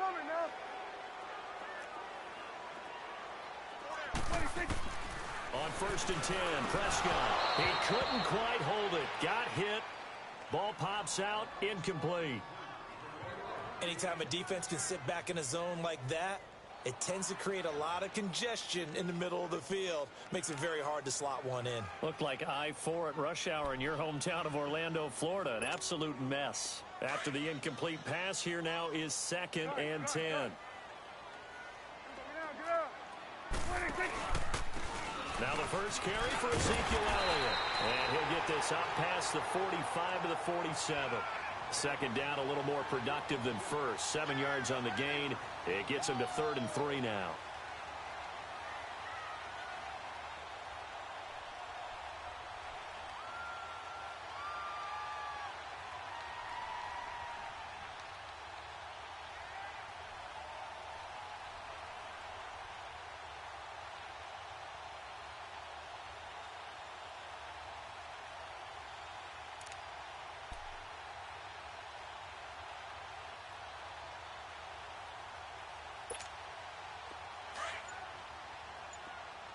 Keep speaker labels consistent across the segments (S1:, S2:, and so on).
S1: coming now. 26.
S2: On 1st and 10, Prescott. He couldn't quite hold it. Got hit. Ball pops out. Incomplete.
S3: Anytime a defense can sit back in a zone like that, it tends to create a lot of congestion in the middle of the field. Makes it very hard to slot one in.
S2: Looked like I-4 at rush hour in your hometown of Orlando, Florida. An absolute mess. After the incomplete pass, here now is 2nd and 10. Now the first carry for Ezekiel Elliott. And he'll get this up past the 45 to the 47. 2nd down, a little more productive than first. 7 yards on the gain. It gets him to 3rd and 3 now.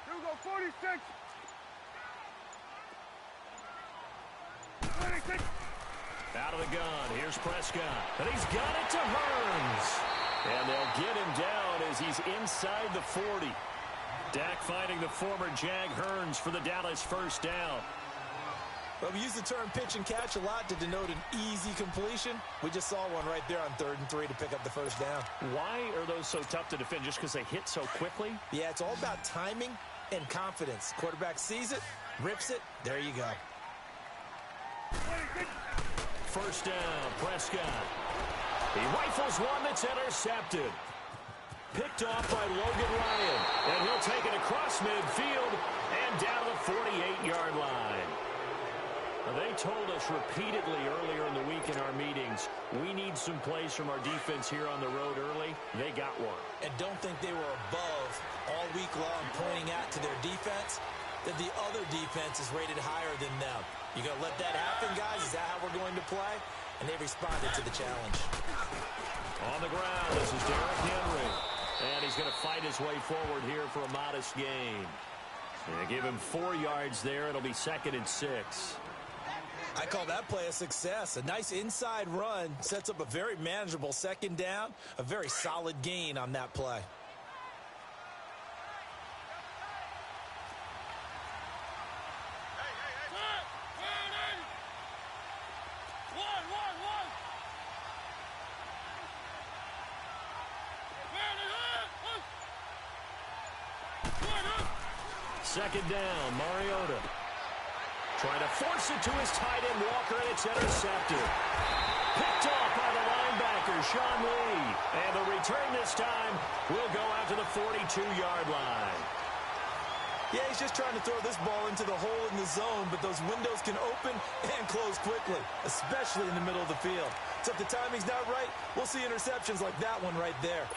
S1: Here we go, 46. 26.
S2: Out of the gun. Here's Prescott. And he's got it to Hearns. And they'll get him down as he's inside the 40. Dak finding the former Jag Hearns for the Dallas first down.
S3: Well, we use the term pitch and catch a lot to denote an easy completion. We just saw one right there on 3rd and 3 to pick up the first down.
S2: Why are those so tough to defend? Just because they hit so quickly?
S3: Yeah, it's all about timing and confidence. Quarterback sees it, rips it, there you go.
S1: 26.
S2: First down, Prescott. He rifles one that's intercepted. Picked off by Logan Ryan. And he'll take it across midfield and down the 48-yard line. They told us repeatedly earlier in the week in our meetings, we need some plays from our defense here on the road early. They got one.
S3: And don't think they were above all week long pointing out to their defense that the other defense is rated higher than them. You going to let that happen, guys? Is that how we're going to play? And they responded to the challenge.
S2: On the ground, this is Derrick Henry. And he's going to fight his way forward here for a modest gain. They give him 4 yards there. It'll be 2nd and 6.
S3: I call that play a success. A nice inside run sets up a very manageable 2nd down. A very solid gain on that play.
S2: Second down, Mariota. Trying to force it to his tight end, Walker, and it's intercepted. Picked off by the linebacker, Sean Lee. And the return this time will go out to the 42-yard line.
S3: Yeah, he's just trying to throw this ball into the hole in the zone, but those windows can open and close quickly, especially in the middle of the field. So if the timing's not right, we'll see interceptions like that one right there.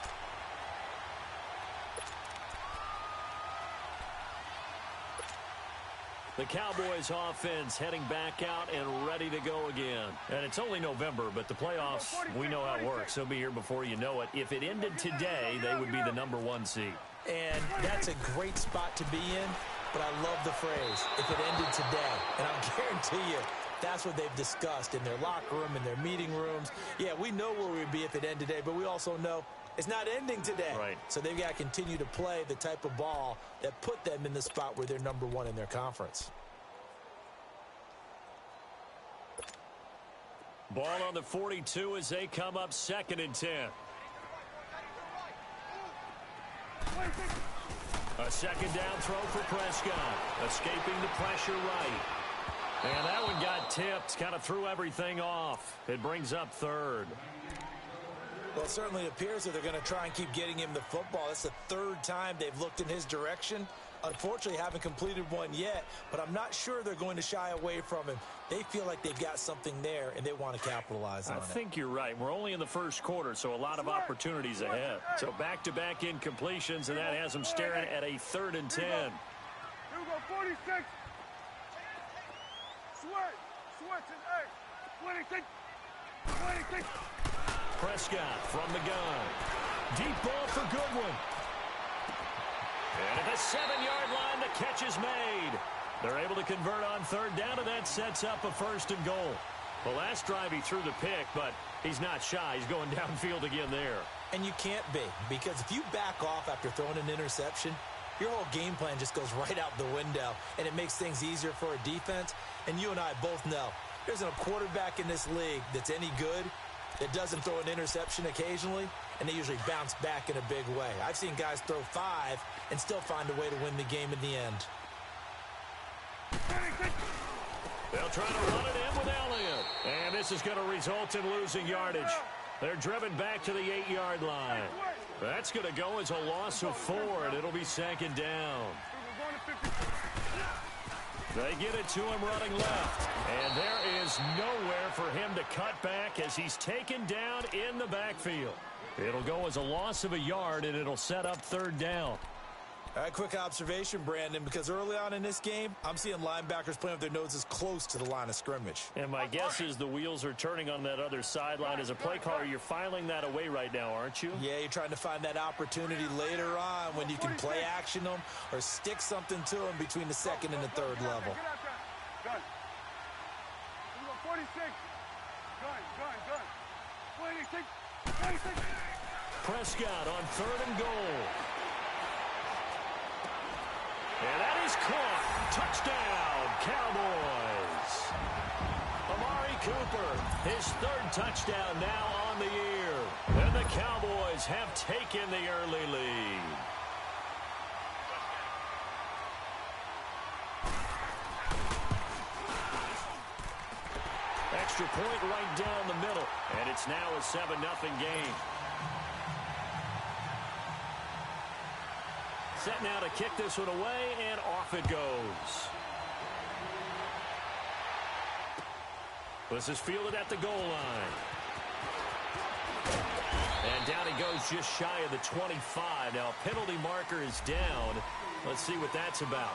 S2: The Cowboys offense heading back out and ready to go again. And it's only November, but the playoffs, we know how it works. They'll be here before you know it. If it ended today, they would be the #1 seed.
S3: And that's a great spot to be in, but I love the phrase, if it ended today. And I'll guarantee you, that's what they've discussed in their locker room, in their meeting rooms. Yeah, we know where we'd be if it ended today, but we also know it's not ending today.
S2: Right.
S3: So they've got to continue to play the type of ball that put them in the spot where they're #1 in their conference.
S2: Ball on the 42 as they come up 2nd and 10. A second down throw for Prescott. Escaping the pressure right. And that one got tipped. Kind of threw everything off. It brings up 3rd.
S3: Well, it certainly appears that they're going to try and keep getting him the football. That's the 3rd time they've looked in his direction. Unfortunately, haven't completed one yet, but I'm not sure they're going to shy away from him. They feel like they've got something there, and they want to capitalize on it.
S2: I think you're right. We're only in the first quarter, so a lot of opportunities ahead. So back-to-back incompletions, and that has them staring at a 3rd and 10.
S1: Here we go, 46. Switch and 8. 26. 26.
S2: Prescott from the gun. Deep ball for Goodwin. And at the 7-yard line, the catch is made. They're able to convert on third down, and that sets up a 1st and goal. The last drive he threw the pick, but he's not shy. He's going downfield again there.
S3: And you can't be, because if you back off after throwing an interception, your whole game plan just goes right out the window, and it makes things easier for a defense. And you and I both know there's a quarterback in this league that's any good that doesn't throw an interception occasionally, and they usually bounce back in a big way. I've seen guys throw 5 and still find a way to win the game in the end.
S2: They'll try to run it in with Elliott. And this is going to result in losing yardage. They're driven back to the 8-yard line. That's going to go as a loss of 4, and it'll be 2nd down. They get it to him running left. And there is nowhere for him to cut back as he's taken down in the backfield. It'll go as a loss of a yard, and it'll set up 3rd down.
S3: All right, quick observation, Brandon, because early on in this game, I'm seeing linebackers playing with their noses close to the line of scrimmage.
S2: And my guess is the wheels are turning on that other sideline. As a play caller, you're filing that away right now, aren't you?
S3: Yeah, you're trying to find that opportunity later on when you can play action them or stick something to them between the 2nd and the 3rd level.
S1: Gun. 46. Gun. 26.
S2: Prescott on 3rd and goal. And that is caught. Touchdown, Cowboys. Amari Cooper, his 3rd touchdown now on the year. And the Cowboys have taken the early lead. Extra point right down the middle. And it's now a 7-0 game. Set now to kick this one away, and off it goes. This is fielded at the goal line. And down he goes just shy of the 25. Now, penalty marker is down. Let's see what that's about.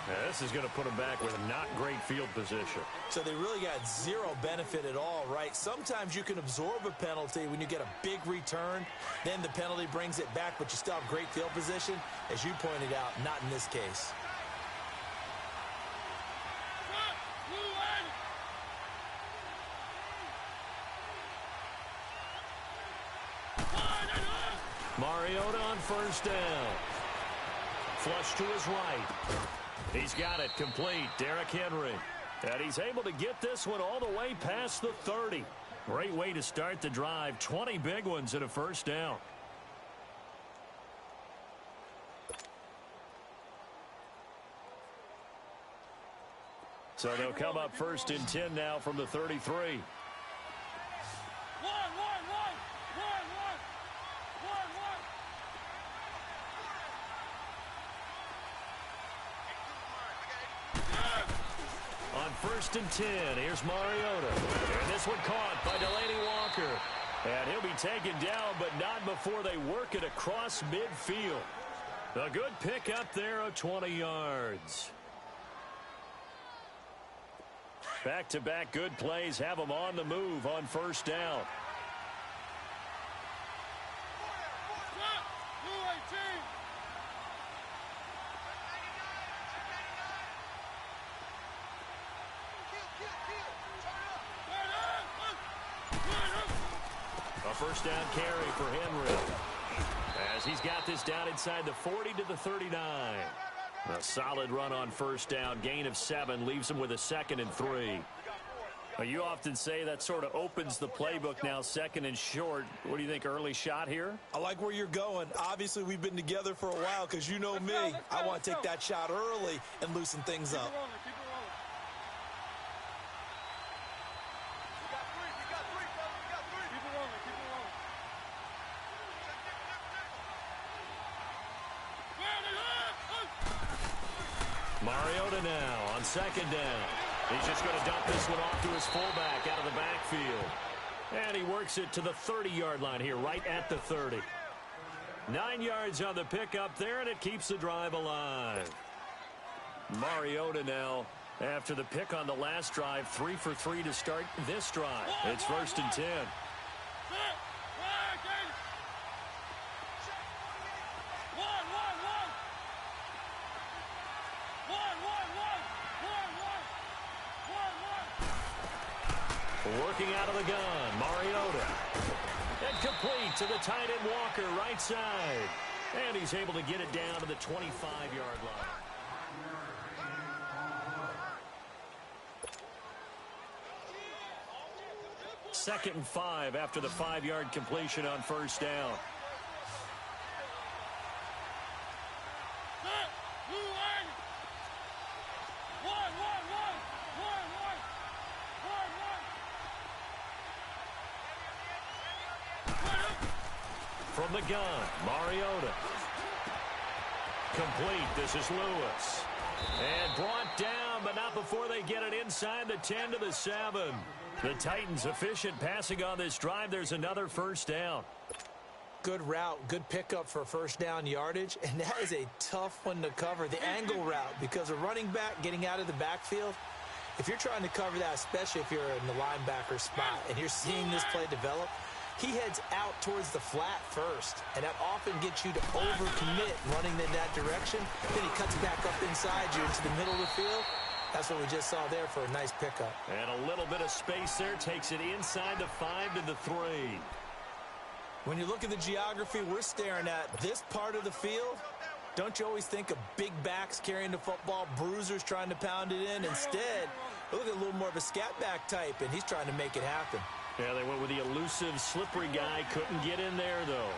S2: Now, this is going to put him back with a not great field position.
S3: So they really got zero benefit at all, right? Sometimes you can absorb a penalty when you get a big return. Then the penalty brings it back, but you still have great field position. As you pointed out, not in this case.
S2: Mariota on 1st down. Flush to his right. He's got it complete. Derrick Henry. And he's able to get this one all the way past the 30. Great way to start the drive. 20 big ones and a 1st down. So they'll come up 1st and 10 now from the 33. On 1st and 10, here's Mariota. And this one caught by Delaney Walker. And he'll be taken down, but not before they work it across midfield. A good pickup there of 20 yards. Back-to-back good plays have them on the move on 1st down. A 1st down carry for Henry. As he's got this down inside the 40 to the 39. A solid run on 1st down. Gain of 7 leaves him with a 2nd and 3. You often say that sort of opens the playbook now, 2nd and short. What do you think, early shot here?
S3: I like where you're going. Obviously, we've been together for a while because you know me. I want to take that shot early and loosen things up.
S2: Mariota now on 2nd down. He's just going to dump this one off to his fullback out of the backfield. And he works it to the 30-yard line here, right at the 30. 9 yards on the pickup there, and it keeps the drive alive. Mariota now, after the pick on the last drive, 3 for 3 to start this drive. It's 1st and 10. Working out of the gun, Mariota. And complete to the tight end Walker, right side. And he's able to get it down to the 25-yard line. Second and 5 after the 5-yard completion on first down. From the gun, Mariota. Complete. This is Lewis. And brought down, but not before they get it inside the 10 to the 7. The Titans efficient passing on this drive. There's another first down.
S3: Good route, good pickup for first down yardage, and that is a tough one to cover, the angle route, because a running back getting out of the backfield, if you're trying to cover that, especially if you're in the linebacker spot and you're seeing this play develop, he heads out towards the flat first, and that often gets you to overcommit running in that direction. Then he cuts back up inside you into the middle of the field. That's what we just saw there for a nice pickup.
S2: And a little bit of space there takes it inside the 5 to the 3.
S3: When you look at the geography we're staring at, this part of the field, don't you always think of big backs carrying the football, bruisers trying to pound it in? Instead, look at a little more of a scat back type, and he's trying to make it happen.
S2: Yeah, they went with the elusive, slippery guy. Couldn't get in there, though.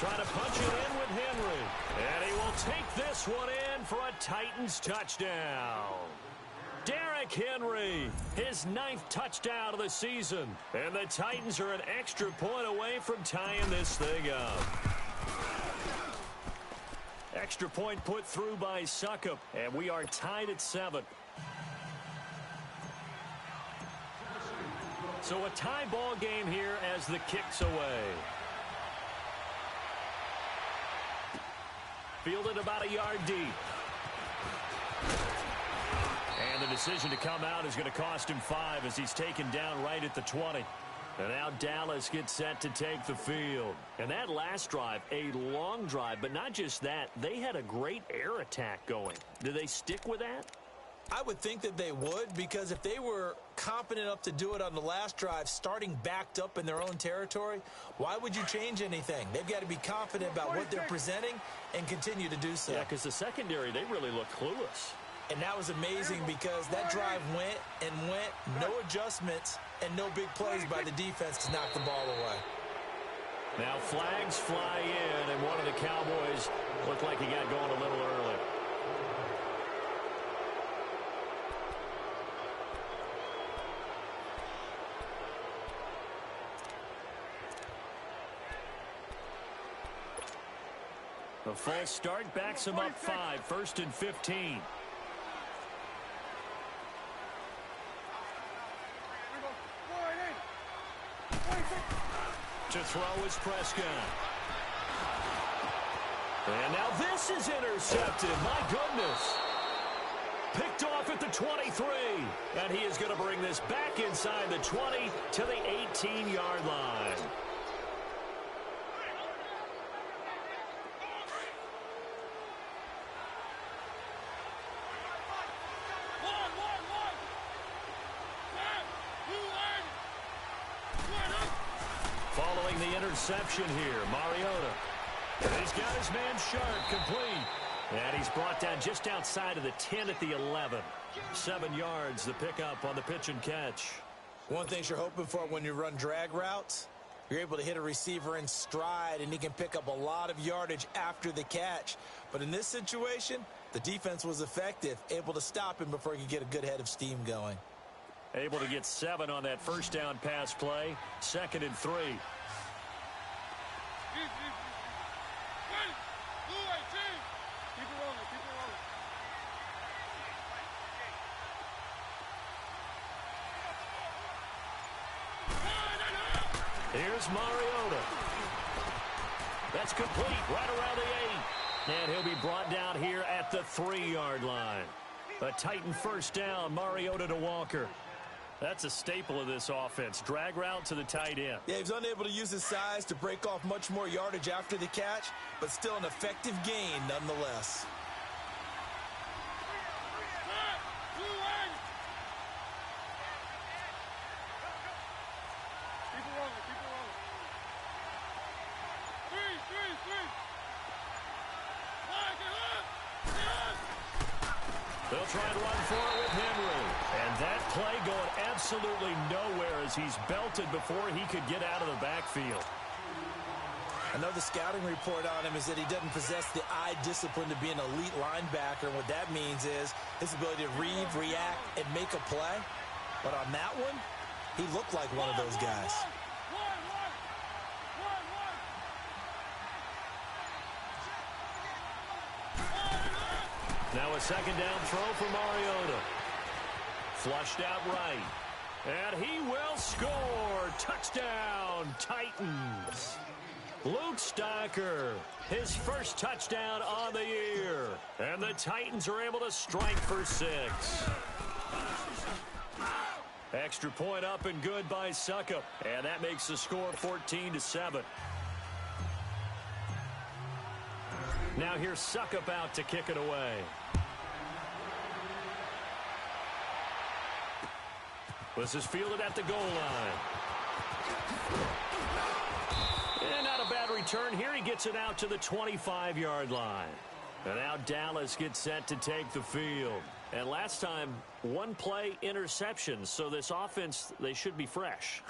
S2: Trying to punch it in with Henry. And he will take this one in for a Titans touchdown. Derrick Henry, his 9th touchdown of the season. And the Titans are an extra point away from tying this thing up. Extra point put through by Succop, and we are tied at 7. So a tie ball game here as the kick's away. Fielded about a yard deep. And the decision to come out is going to cost him 5 as he's taken down right at the 20. And now Dallas gets set to take the field. And that last drive, a long drive, but not just that. They had a great air attack going. Do they stick with that?
S3: I would think that they would, because if they were confident enough to do it on the last drive, starting backed up in their own territory, why would you change anything? They've got to be confident about what they're presenting and continue to do so.
S2: Yeah, because the secondary, they really look clueless.
S3: And that was amazing because that drive went and went, no adjustments, and no big plays by the defense to knock the ball away.
S2: Now flags fly in, and one of the Cowboys looked like he got going a little early. The false start backs him up 5, 1st and 15. To throw is Prescott. And now this is intercepted. My goodness. Picked off at the 23. And he is going to bring this back inside the 20 to the 18-yard line. Following the interception here, Mariota. And he's got his man Sharp complete. And he's brought down just outside of the 10 at the 11. 7 yards, the pickup on the pitch and catch.
S3: One thing you're hoping for when you run drag routes, you're able to hit a receiver in stride, and he can pick up a lot of yardage after the catch. But in this situation, the defense was effective, able to stop him before he could get a good head of steam going.
S2: Able to get 7 on that first down pass play. 2nd and 3. Here's Mariota. That's complete right around the 8. And he'll be brought down here at the 3-yard line. A Titan first down, Mariota to Walker. That's a staple of this offense. Drag route to the tight end.
S3: Yeah, he was unable to use his size to break off much more yardage after the catch, but still an effective gain nonetheless.
S2: They'll try and run for it with Henry. And that play going absolutely nowhere as he's belted before he could get out of the backfield.
S3: Another scouting report on him is that he doesn't possess the eye discipline to be an elite linebacker. And what that means is his ability to read, react, and make a play. But on that one, he looked like one of those guys.
S2: Now a second down throw for Mariota. Flushed out right. And he will score. Touchdown, Titans. Luke Stocker, his first touchdown on the year. And the Titans are able to strike for 6. Extra point up and good by Suckup. And that makes the score 14-7. Now here's Suckup out to kick it away. This is fielded at the goal line. And not a bad return here. He gets it out to the 25-yard line. And now Dallas gets set to take the field. And last time, one play interception. So this offense, they should be fresh.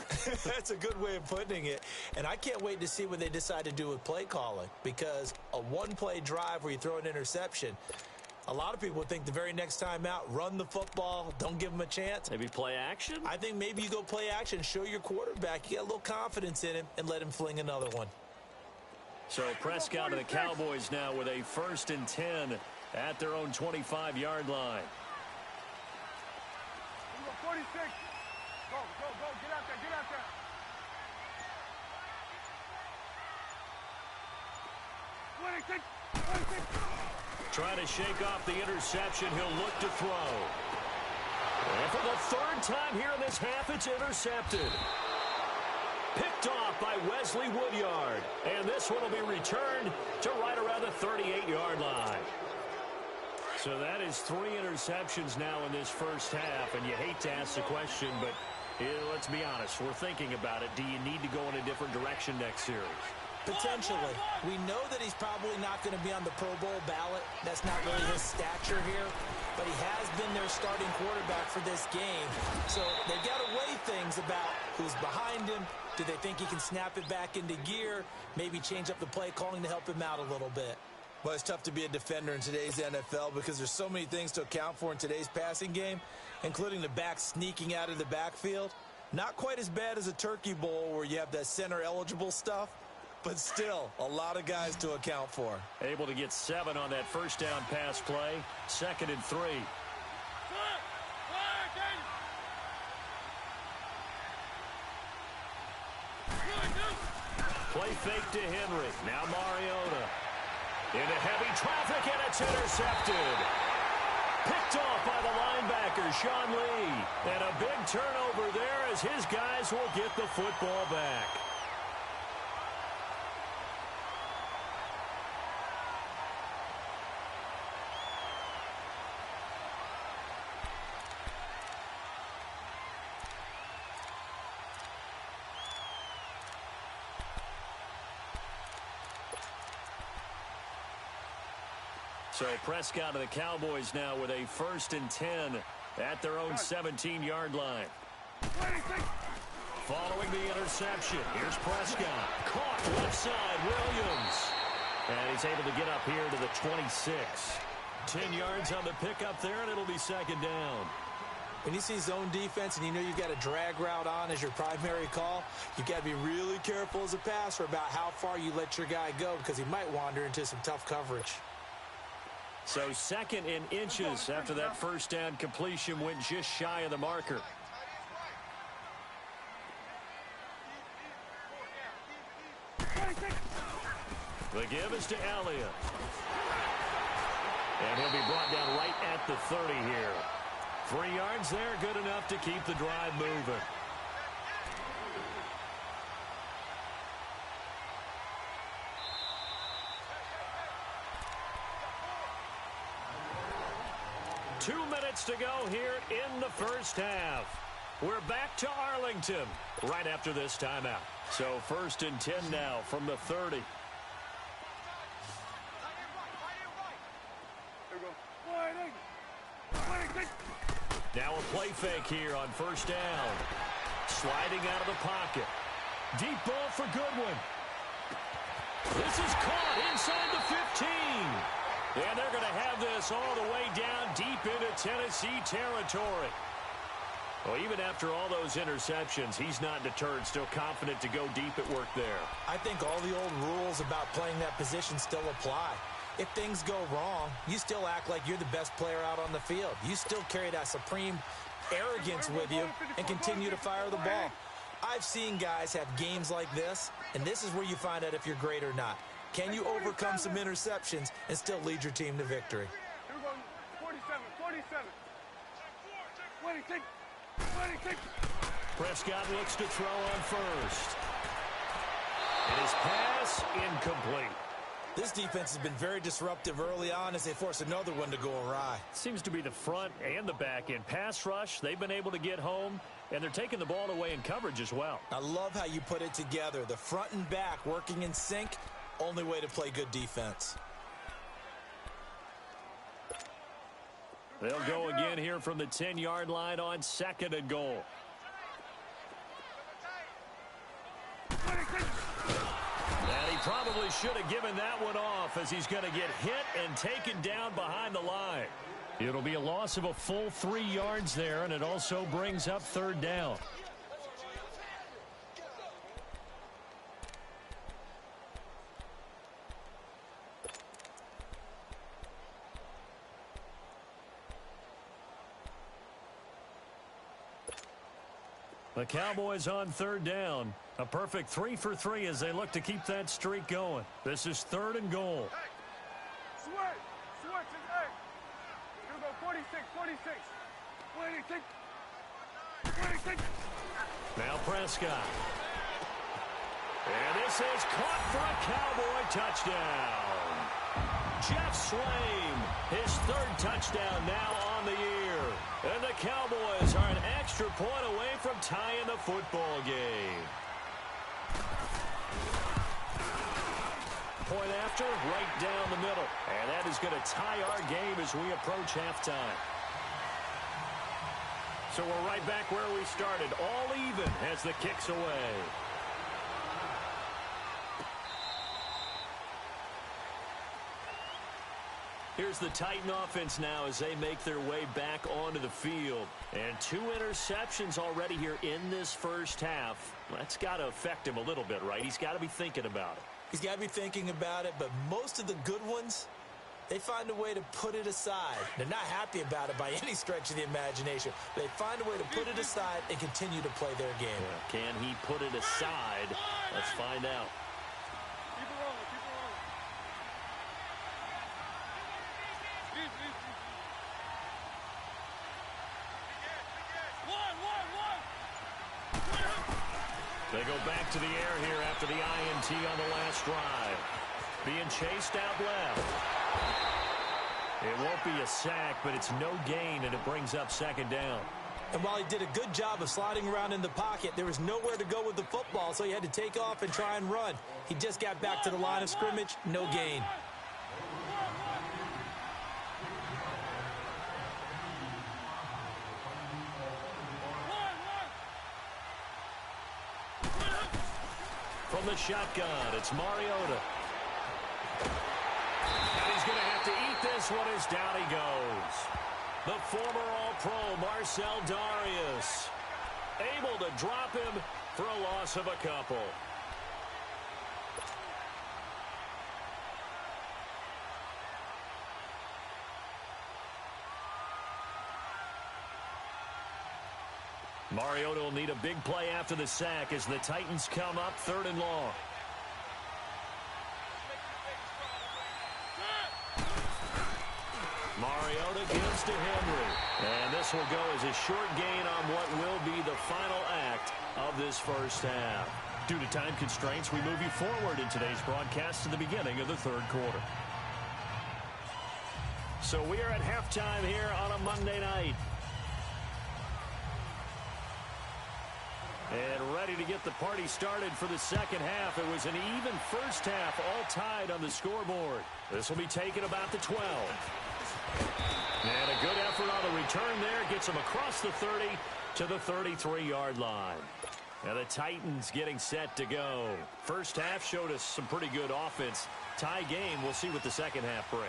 S3: That's a good way of putting it. And I can't wait to see what they decide to do with play calling. Because a one-play drive where you throw an interception, a lot of people would think the very next time out, run the football, don't give them a chance.
S2: Maybe play action?
S3: I think maybe you go play action, show your quarterback, you get a little confidence in him, and let him fling another one.
S2: So Prescott and the Cowboys now with a 1st and 10 at their own 25-yard line.
S1: 46. Go, go, go. Get out there, get out there. 26, 26.
S2: Trying to shake off the interception. He'll look to throw. And for the 3rd time here in this half, it's intercepted. Picked off by Wesley Woodyard. And this one will be returned to right around the 38-yard line. So that is 3 interceptions now in this first half. And you hate to ask the question, but let's be honest. We're thinking about it. Do you need to go in a different direction next series?
S3: Potentially. We know that he's probably not going to be on the Pro Bowl ballot. That's not really his stature here. But he has been their starting quarterback for this game. So they've got to weigh things about who's behind him. Do they think he can snap it back into gear? Maybe change up the play calling to help him out a little bit. Well, it's tough to be a defender in today's NFL because there's so many things to account for in today's passing game, including the back sneaking out of the backfield. Not quite as bad as a Turkey Bowl where you have that center-eligible stuff, but still a lot of guys to account for.
S2: Able to get 7 on that first down pass play. 2nd and 3. Play fake to Henry. Now Mariota. Into heavy traffic, and it's intercepted. Picked off by the linebacker, Sean Lee. And a big turnover there as his guys will get the football back. So Prescott of the Cowboys now with a 1st and 10 at their own 17-yard line.
S1: 26.
S2: Following the interception, here's Prescott. Caught left side, Williams. And he's able to get up here to the 26. 10 yards on the pickup there, and it'll be 2nd down.
S3: When you see zone defense and you know you've got a drag route on as your primary call, you've got to be really careful as a passer about how far you let your guy go because he might wander into some tough coverage.
S2: So 2nd and inches after that first down completion went just shy of the marker. The give is to Elliott. And he'll be brought down right at the 30 here. 3 yards there, good enough to keep the drive moving. Two minutes to go here in the first half. We're back to Arlington right after this timeout. So 1st and 10 now from the 30. Now a play fake here on 1st down. Sliding out of the pocket. Deep ball for Goodwin. This is caught inside the 15. And they're going to have this all the way down deep into Tennessee territory. Well, even after all those interceptions, he's not deterred, still confident to go deep at work there.
S3: I think all the old rules about playing that position still apply. If things go wrong, you still act like you're the best player out on the field. You still carry that supreme arrogance with you and continue to fire the ball. I've seen guys have games like this, and this is where you find out if you're great or not. Can you overcome some interceptions and still lead your team to victory?
S1: Here we go. 47. 26.
S2: Prescott looks to throw on first. And his pass incomplete.
S3: This defense has been very disruptive early on as they force another one to go awry.
S2: Seems to be the front and the back end. Pass rush, they've been able to get home, and they're taking the ball away in coverage as well.
S3: I love how you put it together. The front and back working in sync, only way to play good defense.
S2: They'll go again here from the 10-yard line on 2nd and goal. And he probably should have given that one off as he's going to get hit and taken down behind the line. It'll be a loss of a full 3 yards there, and it also brings up 3rd down. The Cowboys on 3rd down. A perfect 3 for 3 as they look to keep that streak going. This is 3rd and goal.
S1: Switch. Hey. Here we go. 46. 26.
S2: Now Prescott. And this is caught for a Cowboy touchdown. Jeff Swaim, his 3rd touchdown now on the year. And the Cowboys are an extra point away from tying the football game. Point after, right down the middle. And that is going to tie our game as we approach halftime. So we're right back where we started, all even as the kick's away. Here's the Titan offense now as they make their way back onto the field. And 2 interceptions already here in this first half. That's got to affect him a little bit, right? He's got to be thinking about it.
S3: He's got to be thinking about it, but most of the good ones, they find a way to put it aside. They're not happy about it by any stretch of the imagination. They find a way to put it aside and continue to play their game.
S2: Yeah, can he put it aside? Let's find out.
S1: Keep it rolling.
S2: They go back to the air here after the INT on the last drive. Being chased out left. It won't be a sack, but it's no gain, and it brings up 2nd down.
S3: And while he did a good job of sliding around in the pocket, there was nowhere to go with the football, so he had to take off and try and run. He just got back to the line of scrimmage, no gain.
S2: From the shotgun, it's Mariota. And he's going to have to eat this one as down he goes. The former All-Pro Marcel Darius able to drop him for a loss of a couple. Mariota will need a big play after the sack as the Titans come up 3rd and long. Mariota gives to Henry. And this will go as a short gain on what will be the final act of this first half. Due to time constraints, we move you forward in today's broadcast to the beginning of the third quarter. So we are at halftime here on a Monday night. And ready to get the party started for the second half. It was an even first half, all tied on the scoreboard. This will be taken about the 12. And a good effort on the return there. Gets them across the 30 to the 33-yard line. Now the Titans getting set to go. First half showed us some pretty good offense. Tie game. We'll see what the second half brings.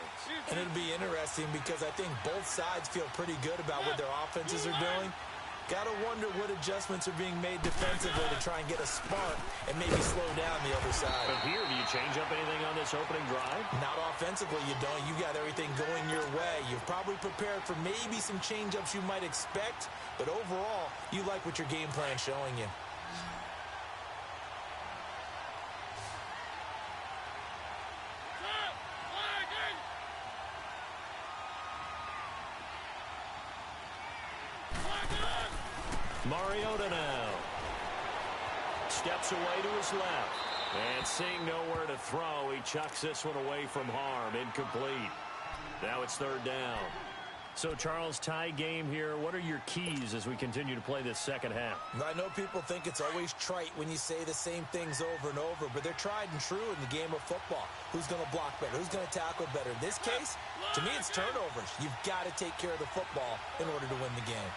S3: And it'll be interesting because I think both sides feel pretty good about what their offenses are doing. Got to wonder what adjustments are being made defensively to try and get a spark and maybe slow down the other side.
S2: But here, do you change up anything on this opening drive?
S3: Not offensively, you don't. You got everything going your way. You've probably prepared for maybe some change-ups you might expect, but overall, you like what your game plan's showing you.
S2: Mariota now. Steps away to his left. And seeing nowhere to throw, he chucks this one away from harm. Incomplete. Now it's third down. So, Charles, tie game here. What are your keys as we continue to play this second half?
S3: I know people think it's always trite when you say the same things over and over, but they're tried and true in the game of football. Who's going to block better? Who's going to tackle better? In this case, to me, it's turnovers. You've got to take care of the football in order to win the game.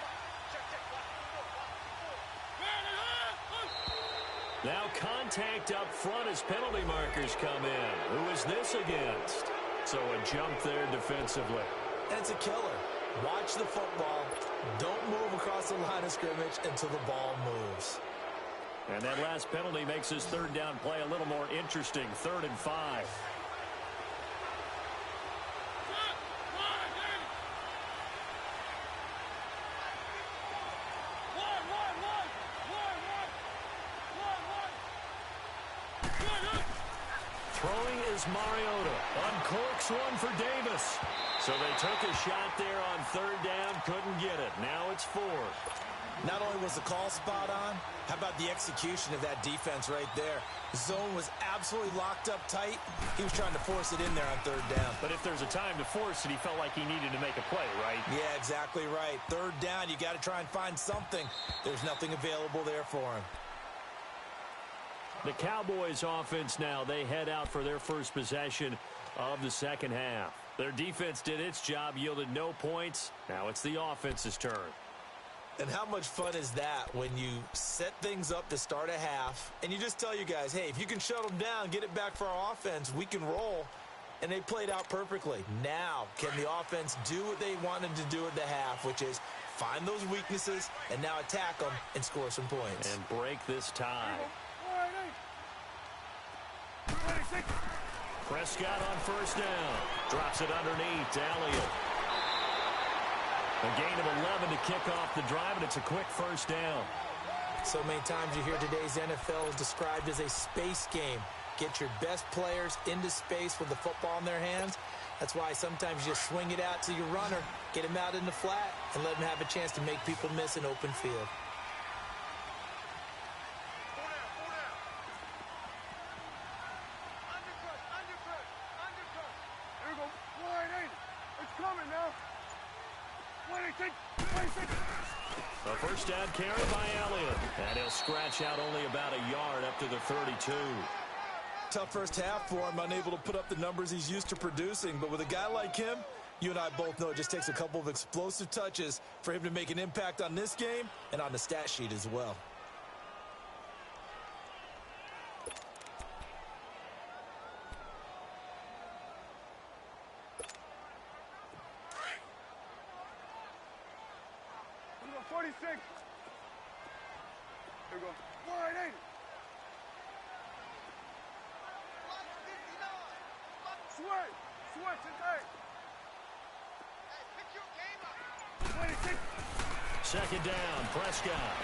S2: Now contact up front as penalty markers come in. Who is this against? So a jump there defensively.
S3: And it's a killer. Watch the football. Don't move across the line of scrimmage until the ball moves.
S2: And that last penalty makes his third down play a little more interesting. 3rd and 5. Throwing is Mariota. Uncorks one for Davis. So they took a shot there on third down, couldn't get it. Now it's 4.
S3: Not only was the call spot on, how about the execution of that defense right there? The zone was absolutely locked up tight. He was trying to force it in there on third down.
S2: But if there's a time to force it, he felt like he needed to make a play, right?
S3: Yeah, exactly right. Third down, you got to try and find something. There's nothing available there for him.
S2: The Cowboys offense now, they head out for their first possession of the second half. Their defense did its job, yielded no points. Now it's the offense's turn.
S3: And how much fun is that when you set things up to start a half and you just tell you guys, hey, if you can shut them down, get it back for our offense, we can roll. And they played out perfectly. Now, can the offense do what they wanted to do at the half, which is find those weaknesses and now attack them and score some points.
S2: And break this tie. Prescott on first down. Drops it underneath to Elliott. A gain of 11 to kick off the drive, and it's a quick first down.
S3: So many times you hear today's NFL is described as a space game. Get your best players into space with the football in their hands. That's why sometimes you swing it out to your runner, get him out in the flat, and let him have a chance to make people miss an open field.
S2: A first down carry by Elliott. And he'll scratch out only about a yard up to the 32.
S3: Tough first half for him, unable to put up the numbers he's used to producing. But with a guy like him, you and I both know it just takes a couple of explosive touches for him to make an impact on this game and on the stat sheet as well.
S1: Number 46. Here we go. Wide 80. Switch is 8. 26.
S2: Second down, Prescott.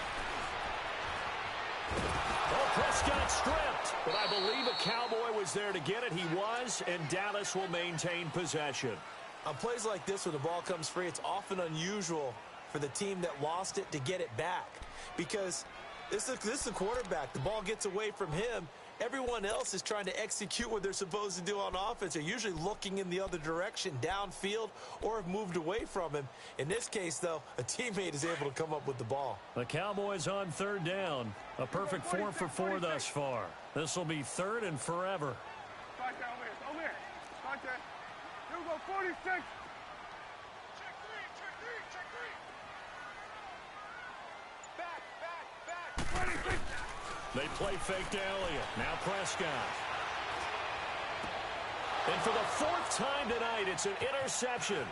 S2: Oh, Prescott stripped, but I believe a Cowboy was there to get it. He was, and Dallas will maintain possession.
S3: On plays like this where the ball comes free, it's often unusual for the team that lost it to get it back. Because this is a quarterback. The ball gets away from him. Everyone else is trying to execute what they're supposed to do on offense. They're usually looking in the other direction, downfield, or have moved away from him. In this case, though, a teammate is able to come up with the ball.
S2: The Cowboys on third down. A perfect 4 for 4 thus far. This will be third and forever.
S1: Start that over here. Start that. Here we go, 46. Check three. Back. 26.
S2: They play fake to Elliott. Now Prescott. And for the 4th time tonight, it's an interception.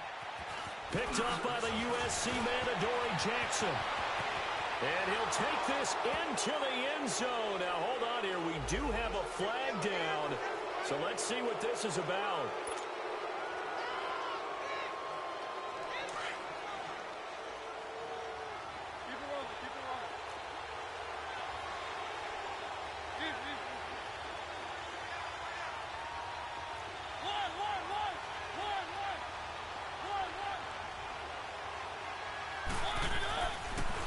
S2: Picked up by the USC man, Adoree Jackson. And he'll take this into the end zone. Now, hold on here. We do have a flag down. So let's see what this is about.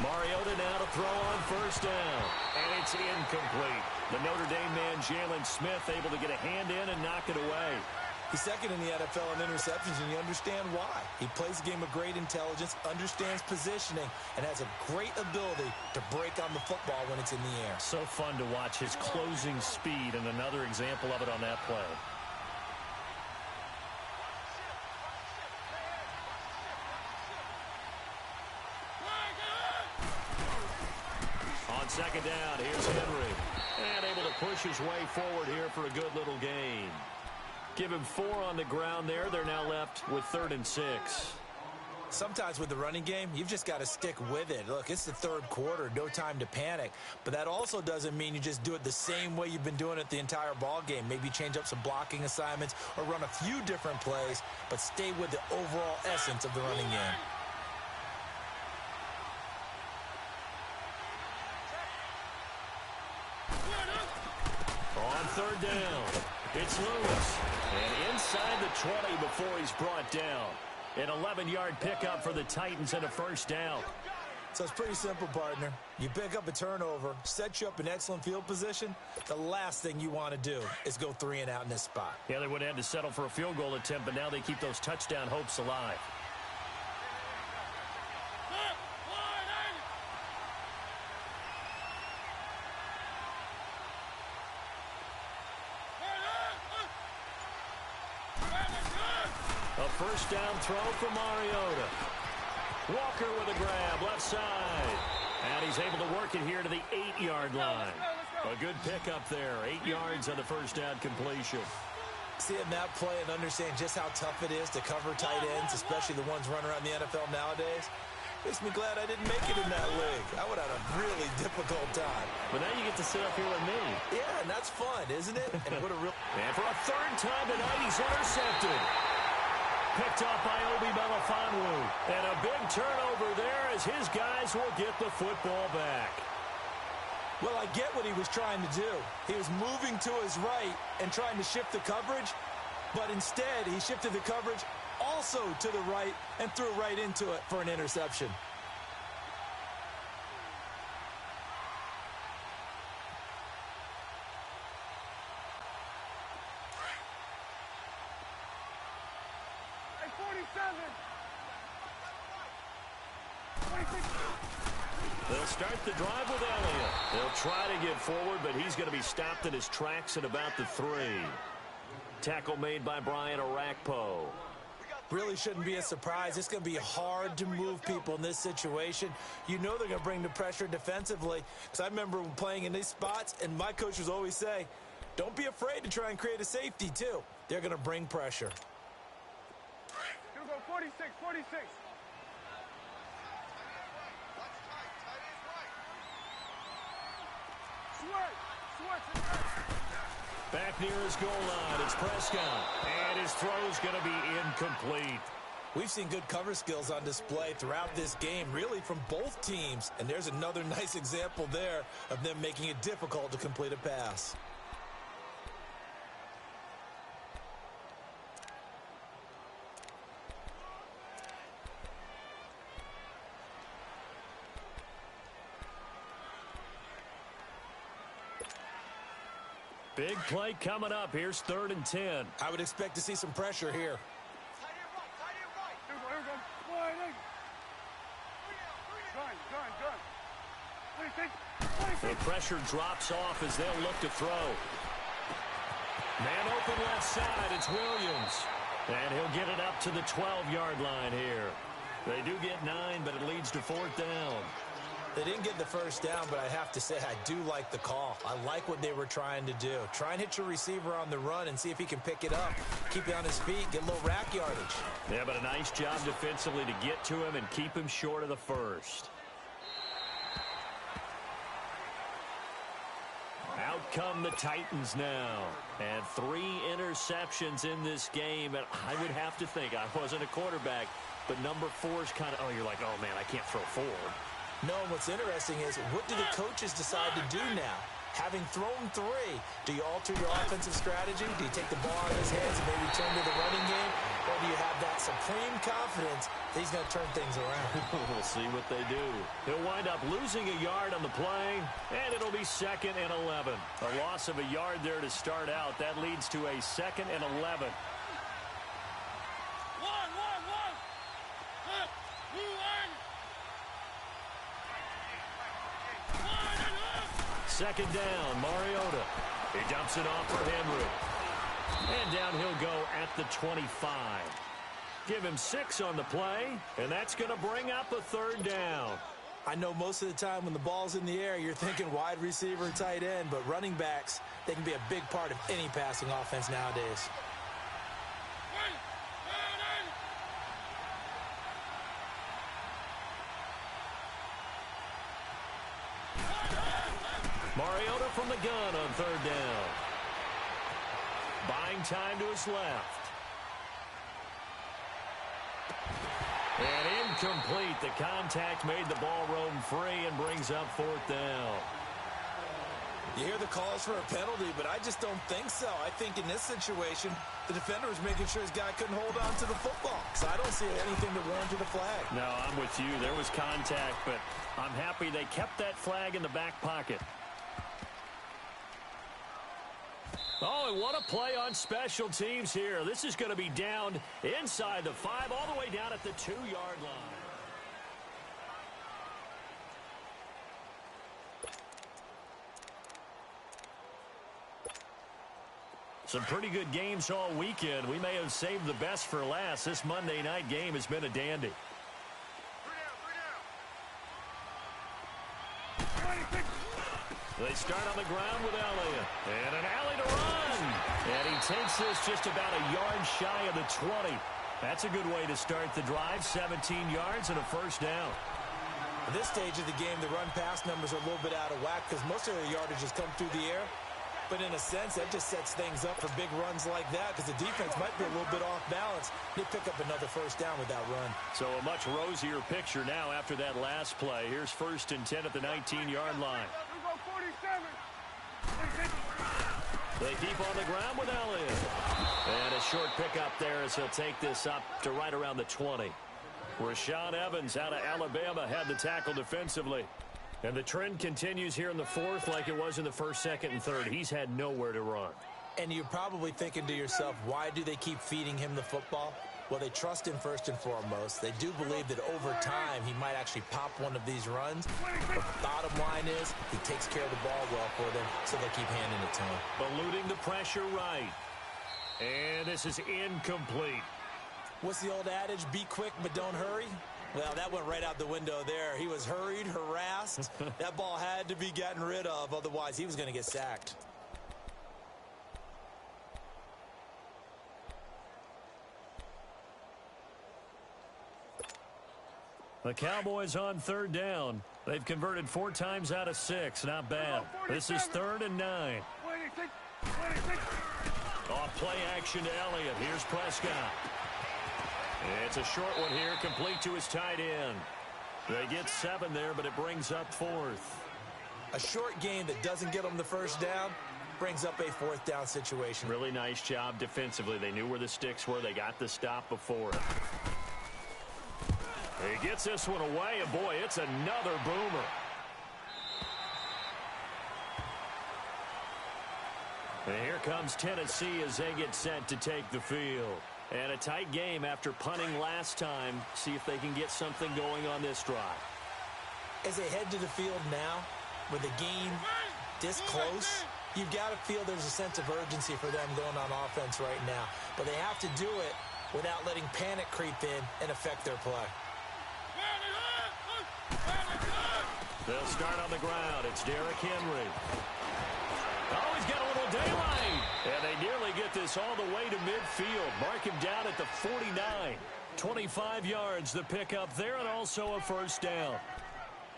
S2: Mariota now to throw on first down. And it's incomplete. The Notre Dame man, Jalen Smith, able to get a hand in and knock it away.
S3: He's second in the NFL in interceptions, and you understand why. He plays a game of great intelligence, understands positioning, and has a great ability to break on the football when it's in the air.
S2: So fun to watch his closing speed, and another example of it on that play. On second down, here's Henry. And able to push his way forward here for a good little gain. Give him 4 on the ground there. They're now left with 3rd and 6.
S3: Sometimes with the running game, you've just got to stick with it. Look, it's the 3rd quarter, no time to panic. But that also doesn't mean you just do it the same way you've been doing it the entire ball game. Maybe change up some blocking assignments or run a few different plays, but stay with the overall essence of the running game.
S2: On 3rd down, it's Lewis. And inside the 20 before he's brought down. An 11-yard pickup for the Titans and a first down.
S3: So it's pretty simple, partner. You pick up a turnover, set you up in excellent field position. The last thing you want to do is go 3 and out in this spot.
S2: Yeah, they would have had to settle for a field goal attempt, but now they keep those touchdown hopes alive. A first down throw for Mariota. Walker with a grab, left side. And he's able to work it here to the 8-yard line. A good pickup there, 8 yards on the first down completion.
S3: Seeing that play and understand just how tough it is to cover tight ends, especially the ones running around the NFL nowadays, makes me glad I didn't make it in that league. I would have had a really difficult time.
S2: But now you get to sit up here with me.
S3: Yeah, and that's fun, isn't it? And
S2: for a 3rd time tonight, he's intercepted. Picked off by Obi Melifonwu. And a big turnover there as his guys will get the football back.
S3: Well, I get what he was trying to do. He was moving to his right and trying to shift the coverage, but instead he shifted the coverage also to the right and threw right into it for an interception.
S2: They'll start the drive with Elliott. They'll try to get forward, but he's going to be stopped in his tracks at about the 3. Tackle made by Brian Orakpo.
S3: Really shouldn't be a surprise. It's going to be hard to move people in this situation. You know they're going to bring the pressure defensively. Because I remember playing in these spots, and my coaches always say, don't be afraid to try and create a safety, too. They're going to bring pressure.
S1: Here we go, 46.
S2: Back near his goal line, it's Prescott. And his throw's going to be incomplete.
S3: We've seen good cover skills on display throughout this game, really from both teams. And there's another nice example there of them making it difficult to complete a pass.
S2: Big play coming up. Here's 3rd and 10.
S3: I would expect to see some pressure here.
S2: The pressure drops off as they'll look to throw. Man open left side. It's Williams. And he'll get it up to the 12-yard line here. They do get 9, but it leads to 4th down.
S3: They didn't get the first down, but I have to say I do like the call. I like what they were trying to do. Try and hit your receiver on the run and see if he can pick it up. Keep it on his feet, get a little rack yardage.
S2: Yeah, but a nice job defensively to get to him and keep him short of the first. Out come the Titans now. And 3 interceptions in this game. And I would have to think, I wasn't a quarterback, but number 4 is kind of, oh, you're like, oh, man, I can't throw 4.
S3: No, and what's interesting is, what do the coaches decide to do now? Having thrown 3, do you alter your offensive strategy? Do you take the ball out of his hands and maybe turn to the running game? Or do you have that supreme confidence that he's going to turn things around?
S2: We'll see what they do. He'll wind up losing a yard on the play, and it'll be 2nd and 11. A loss of a yard there to start out. That leads to a 2nd and 11. Second down, Mariota. He dumps it off for Henry. And down he'll go at the 25. Give him 6 on the play, and that's going to bring up a 3rd down.
S3: I know most of the time when the ball's in the air, you're thinking wide receiver and tight end, but running backs, they can be a big part of any passing offense nowadays.
S2: Mariota from the gun on 3rd down. Buying time to his left. And incomplete. The contact made the ball roam free and brings up 4th down.
S3: You hear the calls for a penalty, but I just don't think so. I think in this situation, the defender was making sure his guy couldn't hold on to the football. So I don't see anything that warranted a flag.
S2: No, I'm with you. There was contact, but I'm happy they kept that flag in the back pocket. Oh, and what a play on special teams here. This is going to be down inside the 5, all the way down at the 2-yard line. Some pretty good games all weekend. We may have saved the best for last. This Monday night game has been a dandy. They start on the ground with Elliott. And an alley to run. And he takes this just about a yard shy of the 20. That's a good way to start the drive. 17 yards and a 1st down.
S3: At this stage of the game, the run-pass numbers are a little bit out of whack because most of their yardage has come through the air. But in a sense, that just sets things up for big runs like that because the defense might be a little bit off balance. They pick up another 1st down with that run. So
S2: a much rosier picture now after that last play. Here's 1st and 10 at the 19-yard line. They keep on the ground with Elliott. And a short pickup there as he'll take this up to right around the 20. Rashaan Evans out of Alabama had the tackle defensively. And the trend continues here in the 4th like it was in the 1st, 2nd, and 3rd. He's had nowhere to run.
S3: And you're probably thinking to yourself, why do they keep feeding him the football? Well, they trust him first and foremost. They do believe that over time he might actually pop one of these runs. But the bottom line is he takes care of the ball well for them, so they keep handing it to him.
S2: Eluding the pressure right. And this is incomplete.
S3: What's the old adage? Be quick, but don't hurry. Well, that went right out the window there. He was hurried, harassed. That ball had to be gotten rid of, otherwise he was going to get sacked.
S2: The Cowboys on 3rd down. They've converted 4 times out of 6. Not bad. This is 3rd and 9. Off play action to Elliott. Here's Prescott. It's a short one here, complete to his tight end. They get 7 there, but it brings up 4th.
S3: A short game that doesn't get them the 1st down brings up a 4th down situation.
S2: Really nice job defensively. They knew where the sticks were. They got the stop before it. He gets this one away, and boy, it's another boomer. And here comes Tennessee as they get set to take the field. And a tight game after punting last time. See if they can get something going on this drive.
S3: As they head to the field now, with the game this close, you've got to feel there's a sense of urgency for them going on offense right now. But they have to do it without letting panic creep in and affect their play.
S2: They'll start on the ground. It's Derrick Henry. Oh, he's got a little daylight. And they nearly get this all the way to midfield. Mark him down at the 49. 25 yards the pickup there, and also a first down.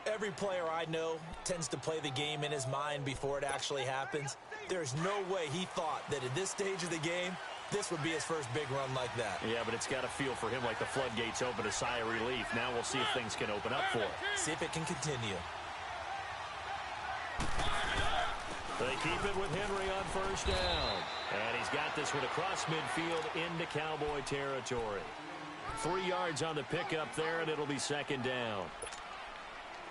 S3: Every player I know tends to play the game in his mind before it actually happens. There's no way he thought that at this stage of the game, this would be his first big run like that.
S2: Yeah, but it's got to feel for him like the floodgates open, a sigh of relief. Now we'll see if things can open up for him.
S3: See if it can continue.
S2: They keep it with Henry on first down. And he's got this one across midfield into Cowboy territory. 3 yards on the pickup there, and it'll be second down.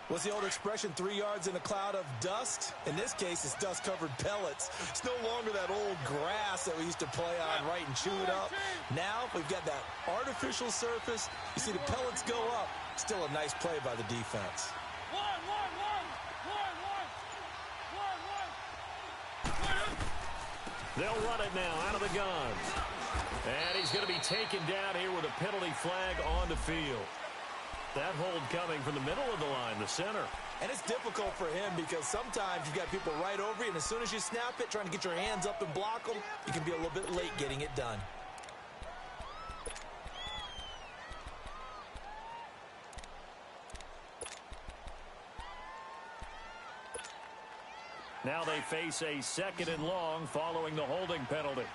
S3: What's the old expression, 3 yards in a cloud of dust? In this case, it's dust-covered pellets. It's no longer that old grass that we used to play on, right, and chew it up. Now we've got that artificial surface. You see the pellets go up. Still a nice play by the defense.
S2: They'll run it now out of the gun. And he's going to be taken down here with a penalty flag on the field. That hold coming from the middle of the line, the center.
S3: And it's difficult for him because sometimes you've got people right over you, and as soon as you snap it, trying to get your hands up and block them, you can be a little bit late getting it done.
S2: Now they face a second and long following the holding penalty.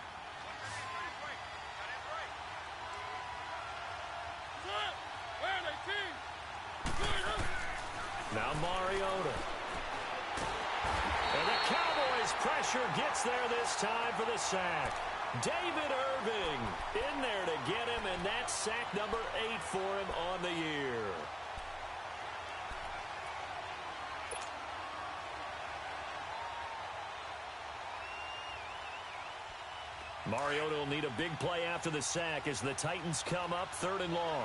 S2: Now Mariota. And the Cowboys' pressure gets there this time for the sack. David Irving in there to get him, and that's sack number 8 for him on the year. Mariota will need a big play after the sack as the Titans come up 3rd and long.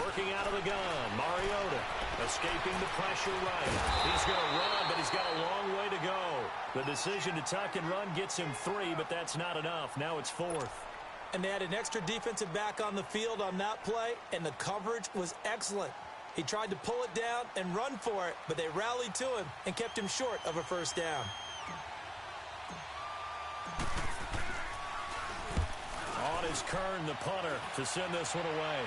S2: Working out of the gun, Mariota escaping the pressure right. He's going to run, but he's got a long way to go. The decision to tuck and run gets him 3, but that's not enough. Now it's 4th.
S3: And they had an extra defensive back on the field on that play, and the coverage was excellent. He tried to pull it down and run for it, but they rallied to him and kept him short of a first down.
S2: On is Kern, the punter, to send this one away.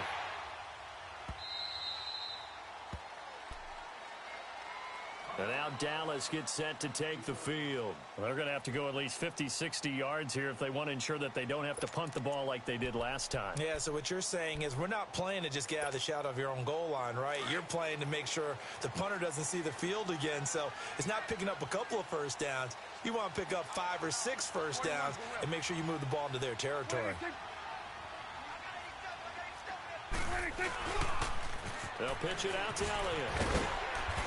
S2: And now Dallas gets set to take the field. They're going to have to go at least 50, 60 yards here if they want to ensure that they don't have to punt the ball like they did last time.
S3: Yeah, so what you're saying is we're not playing to just get out of the shadow of your own goal line, right? You're playing to make sure the punter doesn't see the field again. So it's not picking up a couple of first downs. You want to pick up 5 or 6 first downs and make sure you move the ball into their territory.
S2: They'll pitch it out to Elliott.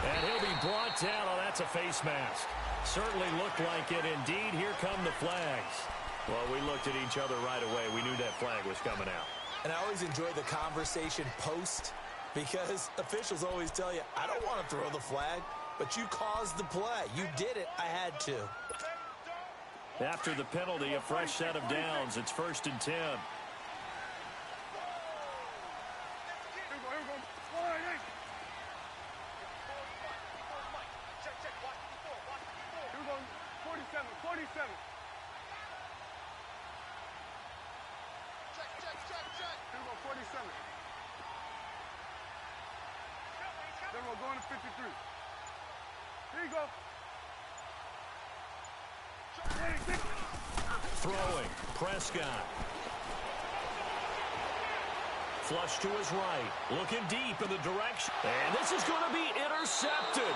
S2: And he'll be brought down. Oh, that's a face mask. Certainly looked like it. Indeed, here come the flags. Well, we looked at each other right away. We knew that flag was coming out.
S3: And I always enjoy the conversation post because officials always tell you, I don't want to throw the flag, but you caused the play. You did it. I had to.
S2: After the penalty, a fresh set of downs. It's 1st and 10.
S1: Then we're going to 53. Here you go.
S2: Throwing, Prescott. Flush to his right. Looking deep in the direction. And this is going to be intercepted.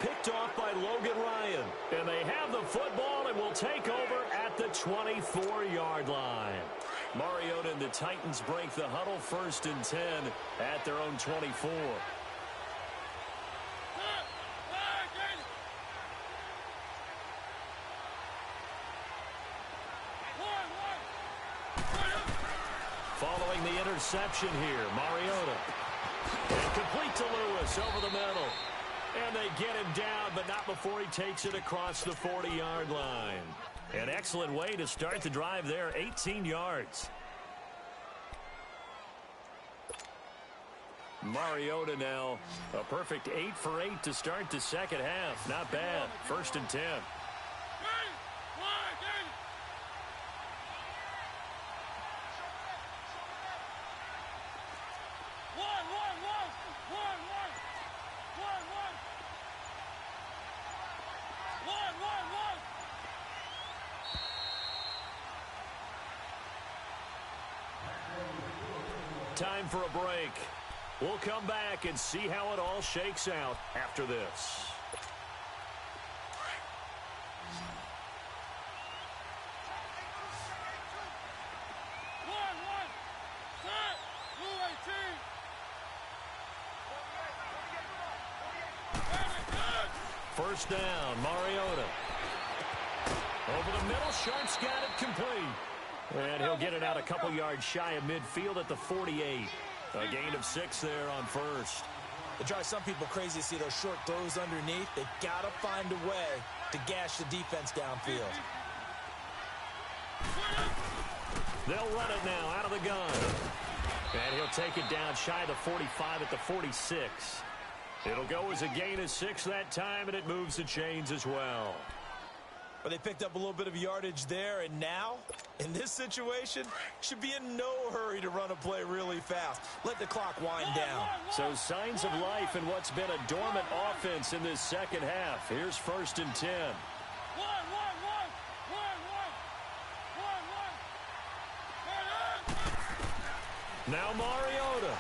S2: picked off by Logan Ryan. And they have the football and will take over at the 24-yard line. Mariota and the Titans break the huddle, 1st and 10 at their own 24. Following the interception here, Mariota. And complete to Lewis over the middle. And they get him down, but not before he takes it across the 40-yard line. An excellent way to start the drive there, 18 yards. Mariota now, a perfect 8 for 8 to start the second half. Not bad. 1st and 10. Time for a break. We'll come back and see how it all shakes out after this. First down, Mariota. Over the middle, Sharp's got it complete. And he'll get it out a couple yards shy of midfield at the 48. A gain of 6 there on 1st.
S3: It drives some people crazy to see those short throws underneath. They've got to find a way to gash the defense downfield.
S2: They'll run it now out of the gun. And he'll take it down shy of the 45 at the 46. It'll go as a gain of 6 that time, and it moves the chains as well.
S3: But they picked up a little bit of yardage there, and now, in this situation, should be in no hurry to run a play really fast. Let the clock wind down.
S2: So signs of life in what's been a dormant offense in this second half. Here's 1st and 10. Now Mariota.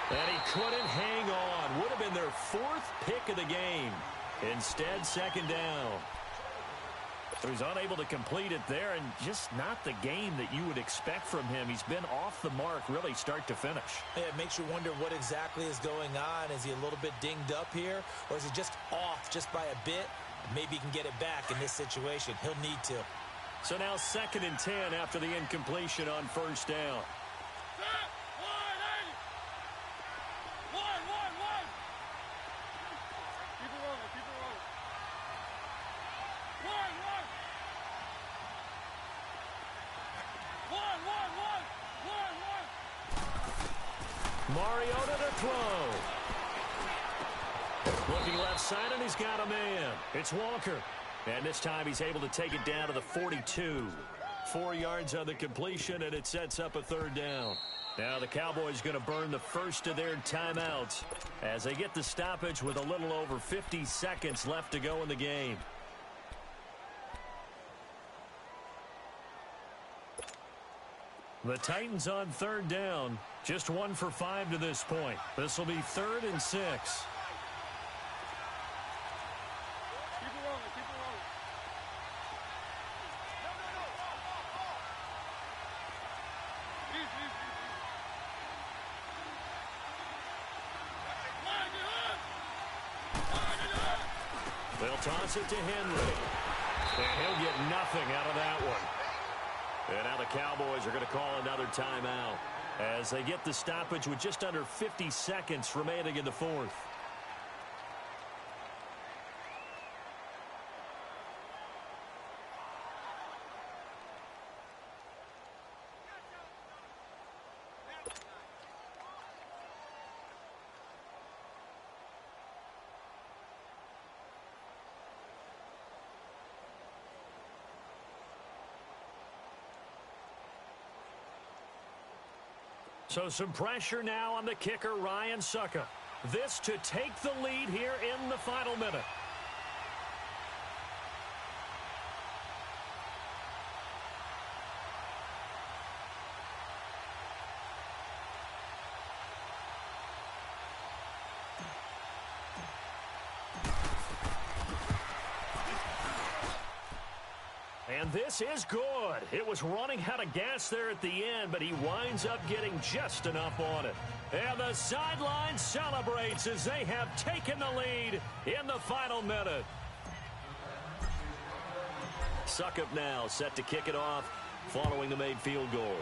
S2: And he couldn't hang on. Would have been their 4th pick of the game. Instead, 2nd down. So he's unable to complete it there, and just not the game that you would expect from him. He's been off the mark really start to finish.
S3: Yeah, it makes you wonder what exactly is going on. Is he a little bit dinged up here, or is he just off just by a bit? Maybe he can get it back in this situation. He'll need to.
S2: So now 2nd and 10 after the incompletion on 1st down. Mariota to throw. Looking left side, and he's got a man. It's Walker. And this time he's able to take it down to the 42. 4 yards on the completion, and it sets up a 3rd down. Now the Cowboys going to burn the first of their timeouts as they get the stoppage with a little over 50 seconds left to go in the game. The Titans on 3rd down. Just 1 for 5 to this point. This will be 3rd and 6.
S1: Keep it rolling, keep it rolling.
S2: They'll toss it to Henry. And he'll get nothing out of that one. And now the Cowboys are going to call another timeout as they get the stoppage with just under 50 seconds remaining in the 4th. So some pressure now on the kicker, Ryan Sucka. This to take the lead here in the final minute. And this is good. It was running out of gas there at the end, but he winds up getting just enough on it. And the sideline celebrates as they have taken the lead in the final minute. Suckup now set to kick it off following the made field goal.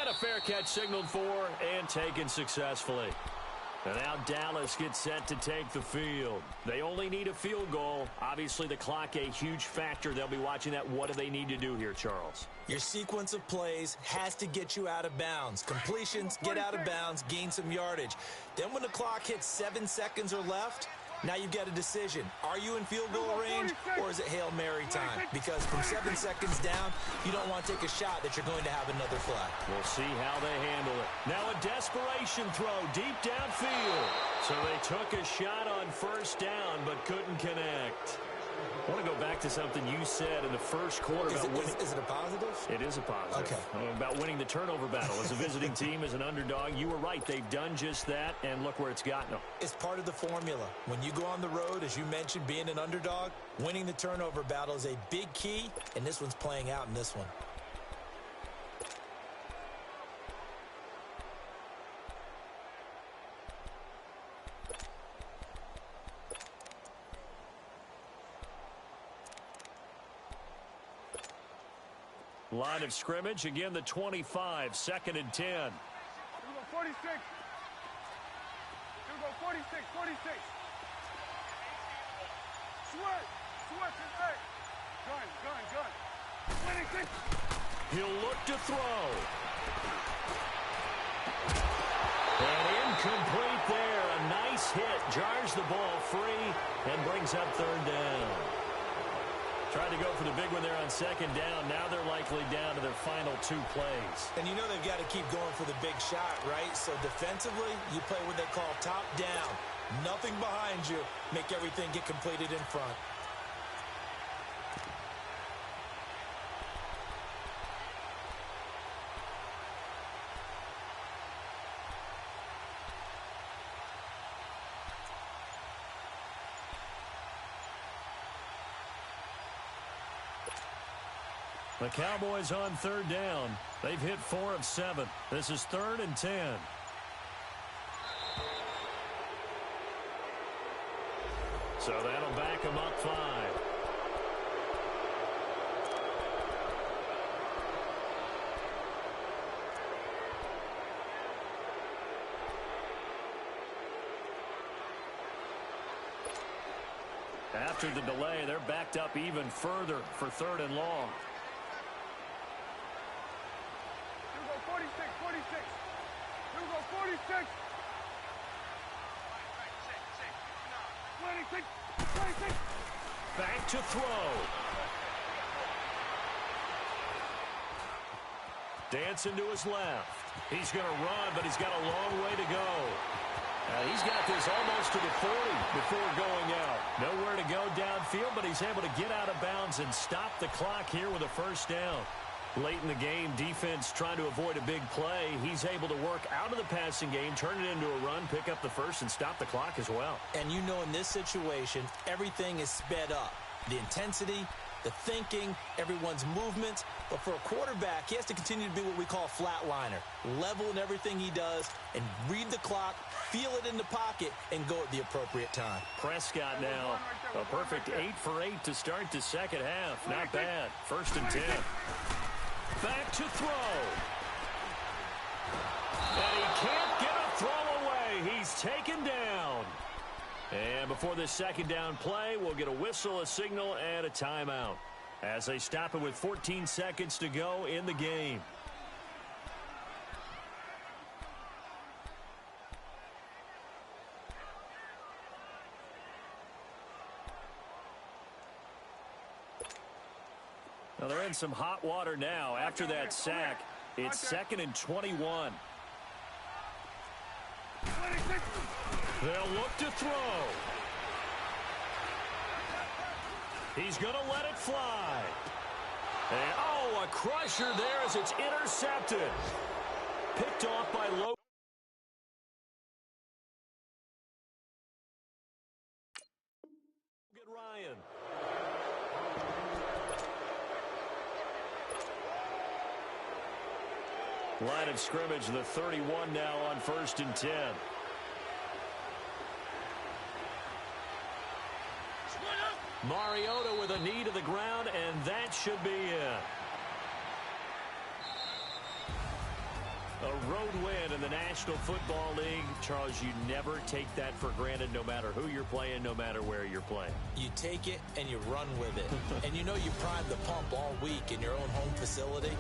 S2: And a fair catch signaled for and taken successfully. And now Dallas gets set to take the field. They only need a field goal. Obviously, the clock a huge factor. They'll be watching that. What do they need to do here, Charles?
S3: Your sequence of plays has to get you out of bounds. Completions, get out of bounds, gain some yardage. Then when the clock hits 7 seconds or left, now you've got a decision. Are you in field goal range or is it Hail Mary time? Because from 7 seconds down, you don't want to take a shot that you're going to have another flag.
S2: We'll see how they handle it. Now a desperation throw deep downfield. So they took a shot on first down but couldn't connect. I want to go back to something you said in the first quarter about winning.
S3: Is it a positive?
S2: It is a positive.
S3: Okay.
S2: About winning the turnover battle. As a visiting team, as an underdog, you were right. They've done just that, and look where it's gotten them.
S3: It's part of the formula. When you go on the road, as you mentioned, being an underdog, winning the turnover battle is a big key, and this one's playing out in this one.
S2: Line of scrimmage, again the 25, 2nd and 10.
S1: Here we go, 46. Here we go, 46, 46. Sweat, sweat, hey. Gun. 26.
S2: He'll look to throw. And incomplete there. A nice hit. Jars the ball free and brings up 3rd down. Tried to go for the big one there on 2nd down. Now they're likely down to their final 2 plays.
S3: And you know they've got to keep going for the big shot, right? So defensively, you play what they call top down. Nothing behind you. Make everything get completed in front.
S2: The Cowboys on 3rd down. They've hit 4 of 7. This is 3rd and 10. So that'll back them up 5. After the delay, they're backed up even further for 3rd and long.
S1: 46. 26. 26.
S2: Back to throw. Dancing to his left. He's going to run, but he's got a long way to go. He's got this almost to the 40 before going out. Nowhere to go downfield, but he's able to get out of bounds and stop the clock here with a 1st down. Late in the game, defense trying to avoid a big play. He's able to work out of the passing game, turn it into a run, pick up the 1st, and stop the clock as well.
S3: And you know in this situation, everything is sped up. The intensity, the thinking, everyone's movements. But for a quarterback, he has to continue to be what we call a flatliner. Level in everything he does and read the clock, feel it in the pocket, and go at the appropriate time.
S2: Prescott now, a perfect 8 for 8 to start the 2nd half. Not bad. 1st and 10. Back to throw. And he can't get a throw away. He's taken down. And before this 2nd down play, we'll get a whistle, a signal, and a timeout as they stop it with 14 seconds to go in the game. Now they're in some hot water now. After that sack, it's 2nd and 21. They'll look to throw. He's going to let it fly. And, oh, a crusher there as it's intercepted. Picked off by Logan Ryan. Line of scrimmage, the 31 now on 1st and 10. Mariota with a knee to the ground, and that should be it. A road win in the National Football League. Charles, you never take that for granted, no matter who you're playing, no matter where you're playing.
S3: You take it and you run with it. And you know you primed the pump all week in your own home facility.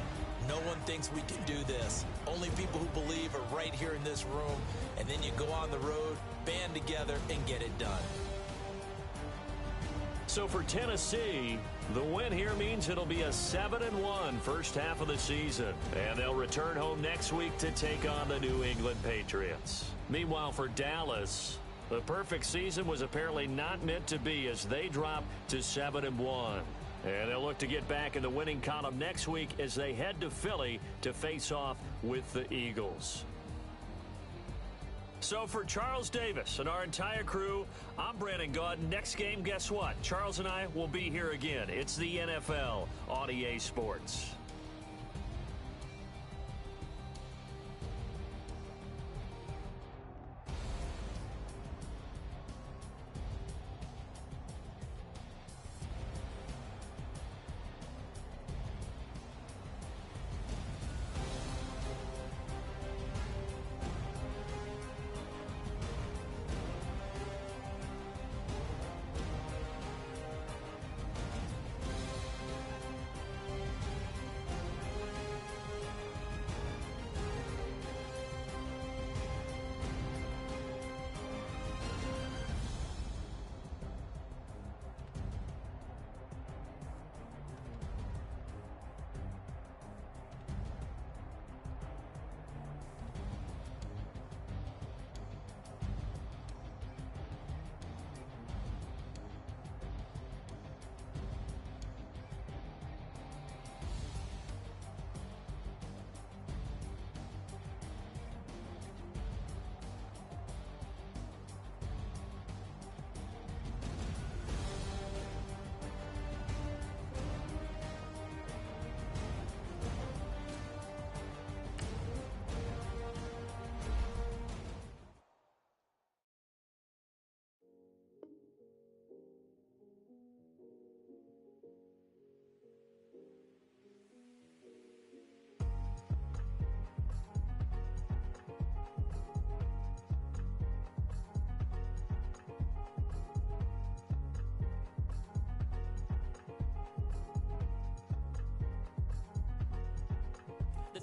S3: No one thinks we can do this. Only people who believe are right here in this room. And then you go on the road, band together, and get it done.
S2: So for Tennessee, the win here means it'll be a 7-1 first half of the season. And they'll return home next week to take on the New England Patriots. Meanwhile, for Dallas, the perfect season was apparently not meant to be as they drop to 7-1. And they'll look to get back in the winning column next week as they head to Philly to face off with the Eagles. So for Charles Davis and our entire crew, I'm Brandon Gaud. Next game, guess what? Charles and I will be here again. It's the NFL on EA Sports.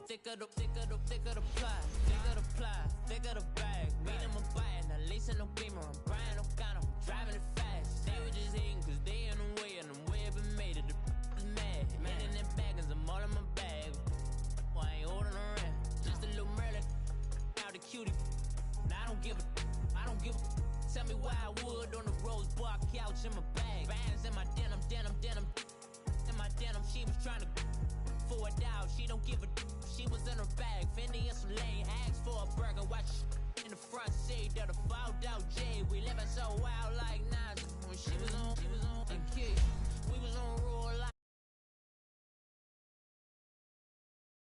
S4: Thicker the ply, thicker the bag. Meet them a bite, now lacing no beamer. I'm Brian O'Connor, driving it fast. They were just hating cause they in the way, and the way I've been made it. The is mad. Man in them baggins, I'm all in my bag. Well, I ain't holding around. Just a little Merlin, out the cutie. Now I don't give a. Tell me why I would on the rose bar couch in my bag. Bands in my denim. In my denim, she was trying to for it out. She don't give a. She was in her bag, Fendi and some lane. Asked for a burger, watch in the front seat of the fouled out J. We living so wild like Nas. When she was on the key, we was on roll like.